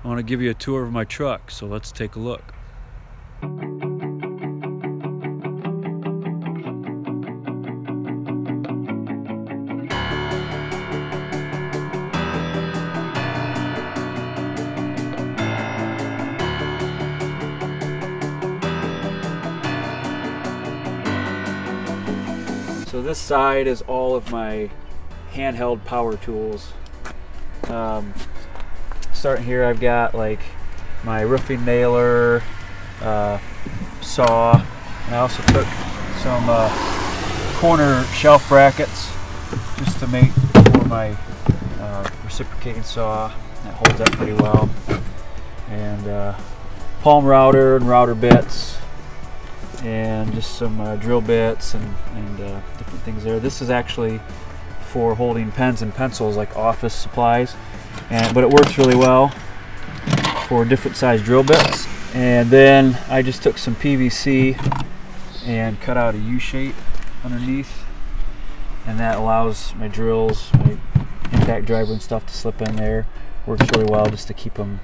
I want to give you a tour of my truck, so let's take a look. So this side is all of my handheld power tools. Starting here, I've got like my roofing nailer, saw, and I also took some corner shelf brackets just to make for my reciprocating saw. That holds up pretty well. And palm router and router bits, and just some drill bits and different things there. This is actually for holding pens and pencils, like office supplies, but it works really well for different size drill bits. And then I just took some PVC and cut out a U shape underneath, and that allows my drills, my impact driver and stuff to slip in there. Works really well just to keep them,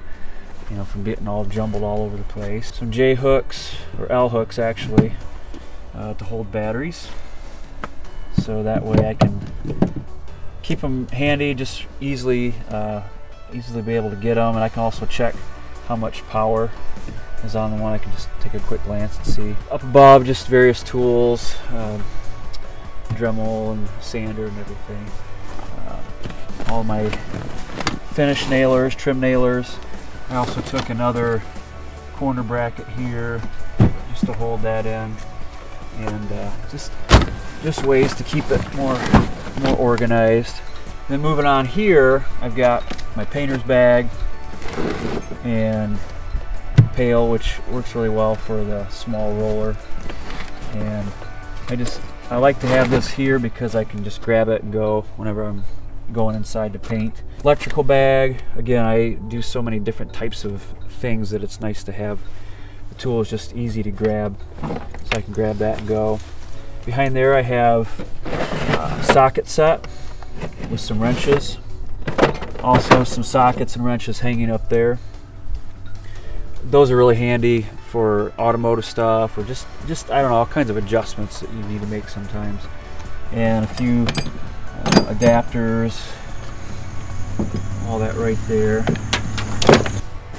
you know, from getting all jumbled all over the place. Some J hooks, or L hooks actually, to hold batteries, so that way I can keep them handy, just easily be able to get them. And I can also check how much power is on the one. I can just take a quick glance and see. Up above, just various tools, Dremel and sander and everything. All my finish nailers, trim nailers. I also took another corner bracket here just to hold that in, and just ways to keep it more organized. Then moving on here, I've got my painter's bag and pail, which works really well for the small roller. And I like to have this here because I can just grab it and go whenever I'm going inside to paint. Electrical bag, again, I do so many different types of things that it's nice to have the tool is just easy to grab, so I can grab that and go. Behind there I have a socket set with some wrenches, also some sockets and wrenches hanging up there. Those are really handy for automotive stuff, or just I don't know, all kinds of adjustments that you need to make sometimes. And a few adapters, all that right there.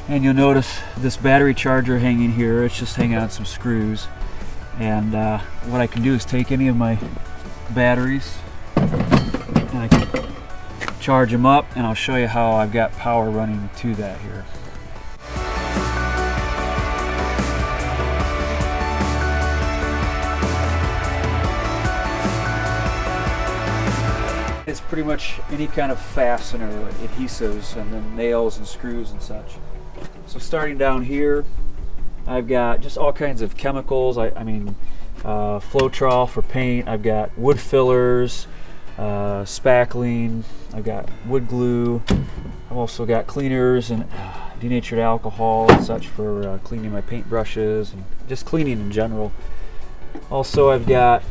And you'll notice this battery charger hanging here. It's just hanging on some screws. And what I can do is take any of my batteries and I can charge them up, and I'll show you how I've got power running to that here. It's pretty much any kind of fastener, adhesives, and then nails and screws and such. So starting down here, I've got just all kinds of chemicals. Floetrol for paint. I've got wood fillers, spackling. I've got wood glue. I've also got cleaners and denatured alcohol and such for cleaning my paint brushes and just cleaning in general. Also, I've got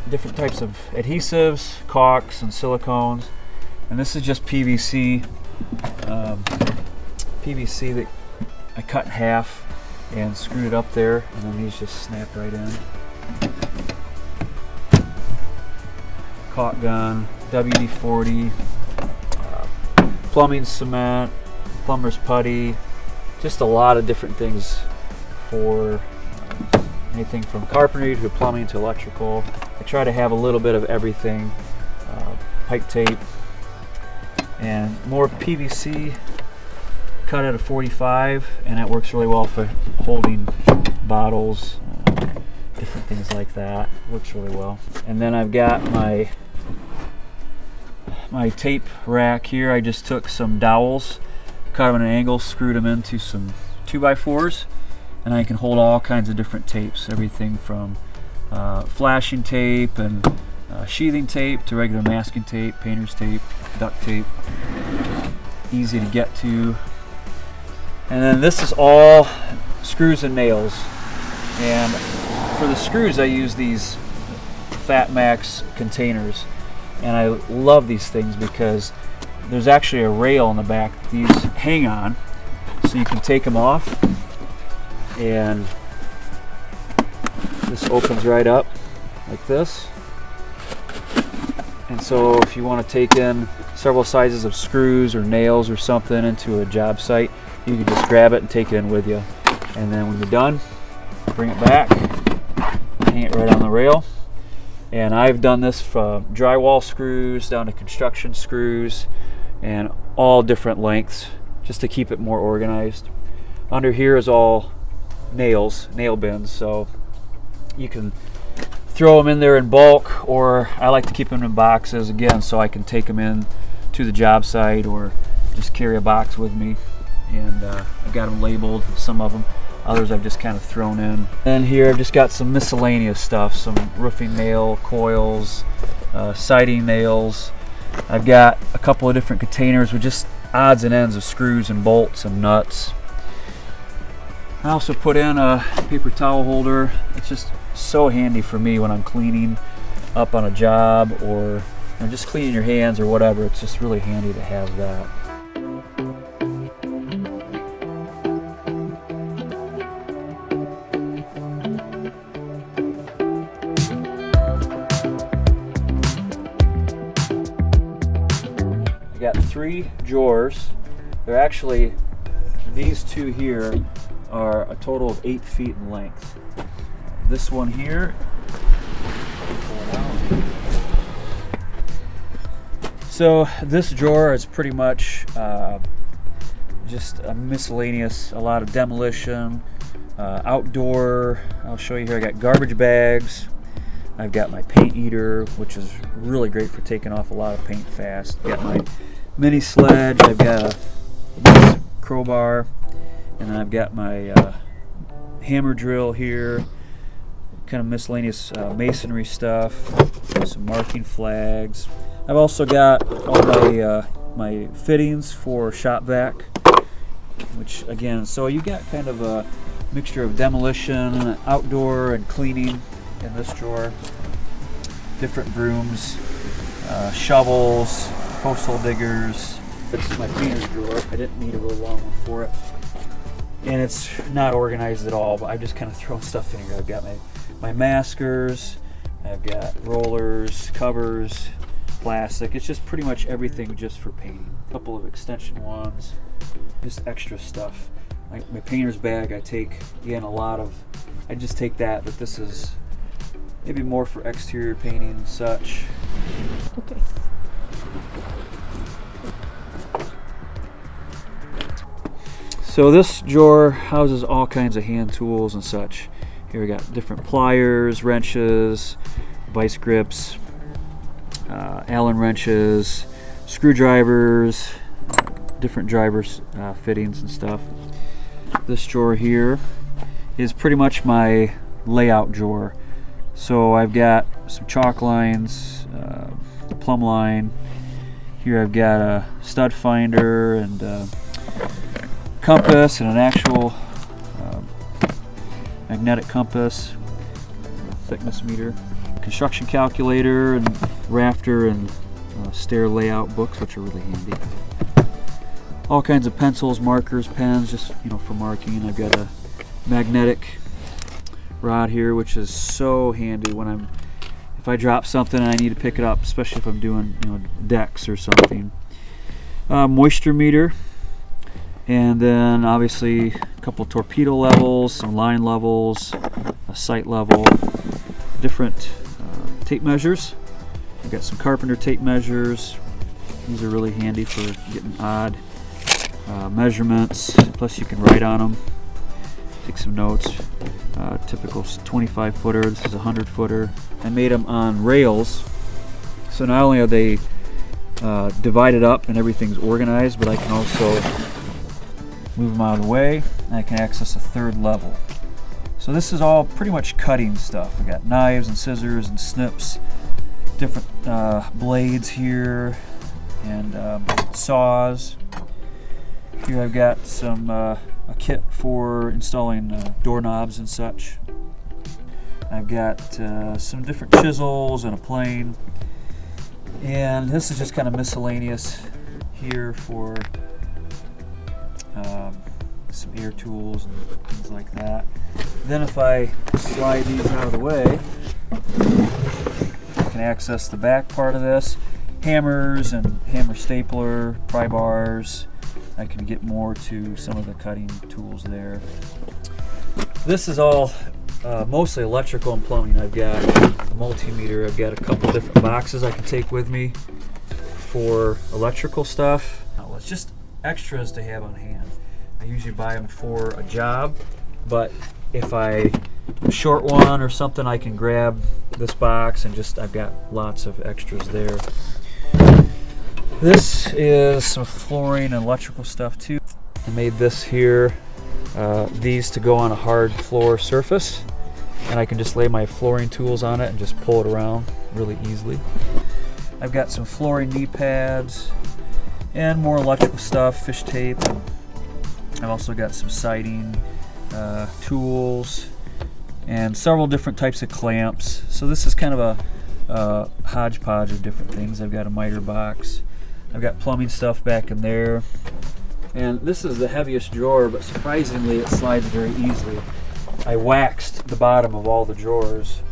different types of adhesives, caulks and silicones, and this is just PVC. PVC that I cut in half and screwed it up there, and then these just snap right in. Caulk gun, WD-40, plumbing cement, plumber's putty, just a lot of different things for anything from carpentry to plumbing to electrical. I try to have a little bit of everything. Pipe tape and more PVC cut at a 45, and that works really well for holding bottles, different things like that. Works really well. And then I've got my tape rack here. I just took some dowels, cut them at an angle, screwed them into some 2x4s, and I can hold all kinds of different tapes, everything from flashing tape and sheathing tape to regular masking tape, painter's tape, duct tape. Easy to get to. And then this is all screws and nails. And for the screws I use these Fat Max containers. And I love these things because there's actually a rail in the back that these hang on. So you can take them off, and this opens right up like this. And so if you want to take in several sizes of screws or nails or something into a job site, you can just grab it and take it in with you. And then when you're done, bring it back, hang it right on the rail. And I've done this from drywall screws down to construction screws and all different lengths, just to keep it more organized. Under here is all nails, nail bins, so you can throw them in there in bulk, or I like to keep them in boxes again so I can take them in to the job site or just carry a box with me. And I've got them labeled, some of them. Others I've just kind of thrown in. And here I've just got some miscellaneous stuff, some roofing nail coils, siding nails. I've got a couple of different containers with just odds and ends of screws and bolts and nuts. I also put in a paper towel holder. It's just so handy for me when I'm cleaning up on a job, or just cleaning your hands or whatever. It's just really handy to have that. I got 3 drawers. They're actually, these 2 here are a total of 8 feet in length. This one here, so this drawer is pretty much just a miscellaneous, a lot of demolition, outdoor. I'll show you here. I got garbage bags. I've got my paint eater, which is really great for taking off a lot of paint fast. Got my mini sledge. I've got a crowbar, and then I've got my hammer drill here. Kind of miscellaneous masonry stuff, some marking flags. I've also got all my fittings for shop vac, which again, so you got kind of a mixture of demolition, outdoor, and cleaning in this drawer. Different brooms, shovels, postal diggers. This is my painter's drawer. I didn't need a real long one for it. And it's not organized at all, but I've just kind of thrown stuff in here. I've got my maskers, I've got rollers, covers, plastic. It's just pretty much everything just for painting. A couple of extension ones, just extra stuff. Like my painter's bag, I take, again, I just take that, but this is maybe more for exterior painting and such. Okay. So this drawer houses all kinds of hand tools and such. Here we got different pliers, wrenches, vice grips, Allen wrenches, screwdrivers, different drivers fittings and stuff. This drawer here is pretty much my layout drawer. So I've got some chalk lines, plumb line. Here I've got a stud finder and compass and an actual magnetic compass, thickness meter, construction calculator, and rafter and stair layout books, which are really handy. All kinds of pencils, markers, pens, just for marking. I've got a magnetic rod here, which is so handy when if I drop something and I need to pick it up, especially if I'm doing decks or something. Moisture meter. And then obviously a couple torpedo levels, some line levels, a sight level, different tape measures. I've got some carpenter tape measures. These are really handy for getting odd measurements. Plus you can write on them, take some notes. Typical 25 footer, this is a 100 footer. I made them on rails. So not only are they divided up and everything's organized, but I can also move them out of the way, and I can access a 3rd level. So this is all pretty much cutting stuff. I got knives and scissors and snips, different blades here, and saws. Here I've got some a kit for installing doorknobs and such. I've got some different chisels and a plane, and this is just kind of miscellaneous here for some air tools and things like that. Then if I slide these out of the way, I can access the back part of this. Hammers and hammer stapler, pry bars. I can get more to some of the cutting tools there. This is all mostly electrical and plumbing. I've got a multimeter. I've got a couple different boxes I can take with me for electrical stuff. Well, it's just extras to have on hand. I usually buy them for a job, but if I'm short one or something, I can grab this box and I've got lots of extras there. This is some flooring and electrical stuff too. I made this here, these to go on a hard floor surface, and I can just lay my flooring tools on it and just pull it around really easily. I've got some flooring knee pads and more electrical stuff, fish tape. I've also got some siding tools and several different types of clamps. So this is kind of a hodgepodge of different things. I've got a miter box. I've got plumbing stuff back in there. And this is the heaviest drawer, but surprisingly it slides very easily. I waxed the bottom of all the drawers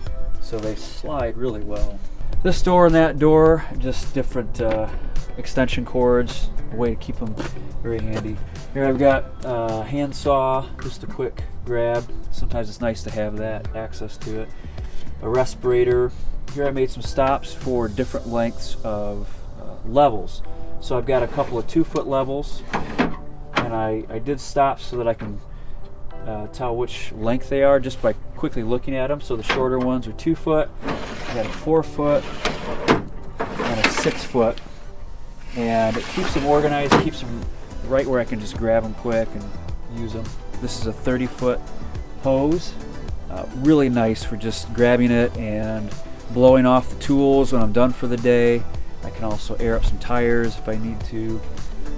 so they slide really well. This door and that door, just different extension cords, a way to keep them very handy. Here I've got a hand saw, just a quick grab. Sometimes it's nice to have that access to it. A respirator. Here I made some stops for different lengths of levels. So I've got a couple of 2-foot levels, and I did stops so that I can tell which length they are just by quickly looking at them. So the shorter ones are 2 foot. I got a 4 foot and a 6 foot, and it keeps them organized, keeps them right where I can just grab them quick and use them. This is a 30-foot hose, really nice for just grabbing it and blowing off the tools when I'm done for the day. I can also air up some tires if I need to,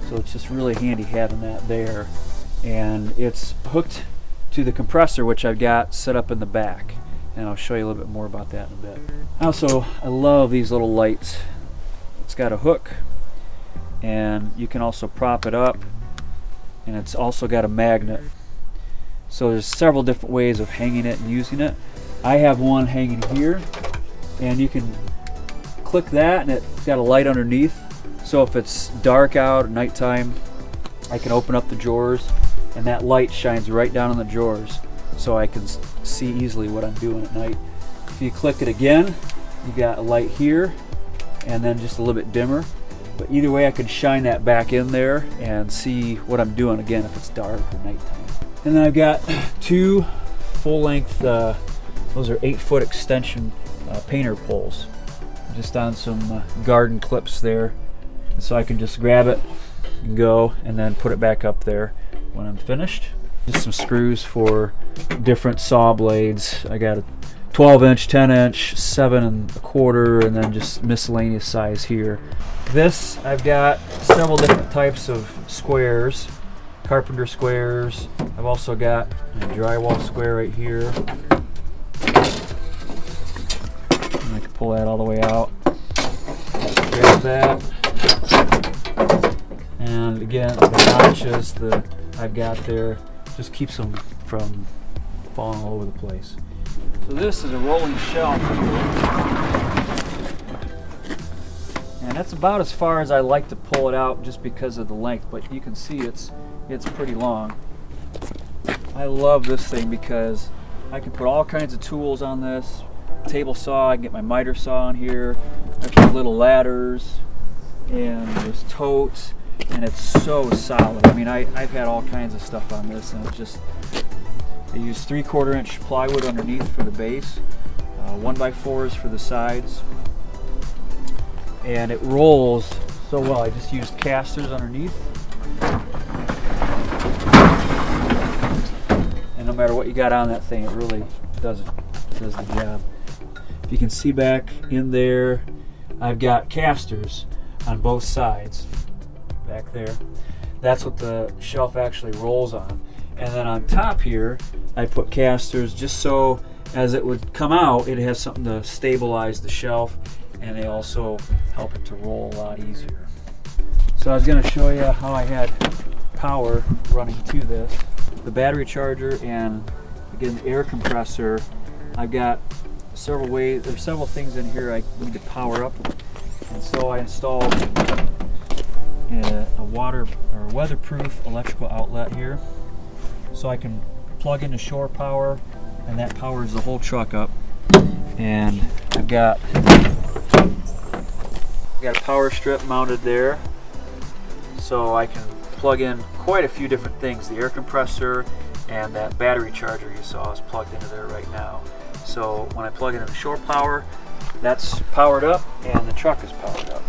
so it's just really handy having that there. And it's hooked to the compressor, which I've got set up in the back, and I'll show you a little bit more about that in a bit. Also, I love these little lights. It's got a hook, and you can also prop it up, and it's also got a magnet. So there's several different ways of hanging it and using it. I have one hanging here, and you can click that and it's got a light underneath. So if it's dark out at nighttime, I can open up the drawers and that light shines right down on the drawers, so I can see easily what I'm doing at night. If you click it again, you got a light here and then just a little bit dimmer. But either way, I can shine that back in there and see what I'm doing again if it's dark or nighttime. And then I've got 2 full-length, those are 8-foot extension painter poles, just on some garden clips there. And so I can just grab it and go and then put it back up there when I'm finished. Just some screws for different saw blades. I got a 12-inch, 10-inch, 7 1/4, and then just miscellaneous size here. This, I've got several different types of squares, carpenter squares. I've also got a drywall square right here. And I can pull that all the way out. Grab that. And again, the notches that I've got there just keeps them from falling all over the place. So this is a rolling shelf here. And that's about as far as I like to pull it out just because of the length, but you can see it's pretty long. I love this thing because I can put all kinds of tools on this. Table saw, I can get my miter saw on here. I've got little ladders, and there's totes, and it's so solid. I mean, I've had all kinds of stuff on this, and it's just, I use 3/4 inch plywood underneath for the base, 1x4s for the sides, and it rolls so well. I just used casters underneath, and no matter what you got on that thing, it really does the job. If you can see back in there, I've got casters on both sides back there. That's what the shelf actually rolls on. And then on top here, I put casters just so as it would come out, it has something to stabilize the shelf, and they also help it to roll a lot easier. So I was going to show you how I had power running to this. The battery charger and again the air compressor. I've got several ways, there's several things in here I need to power up, and so I installed a water or weatherproof electrical outlet here, so I can plug into shore power, and that powers the whole truck up. And I've got a power strip mounted there, so I can plug in quite a few different things. The air compressor and that battery charger you saw is plugged into there right now. So when I plug it into shore power, that's powered up and the truck is powered up.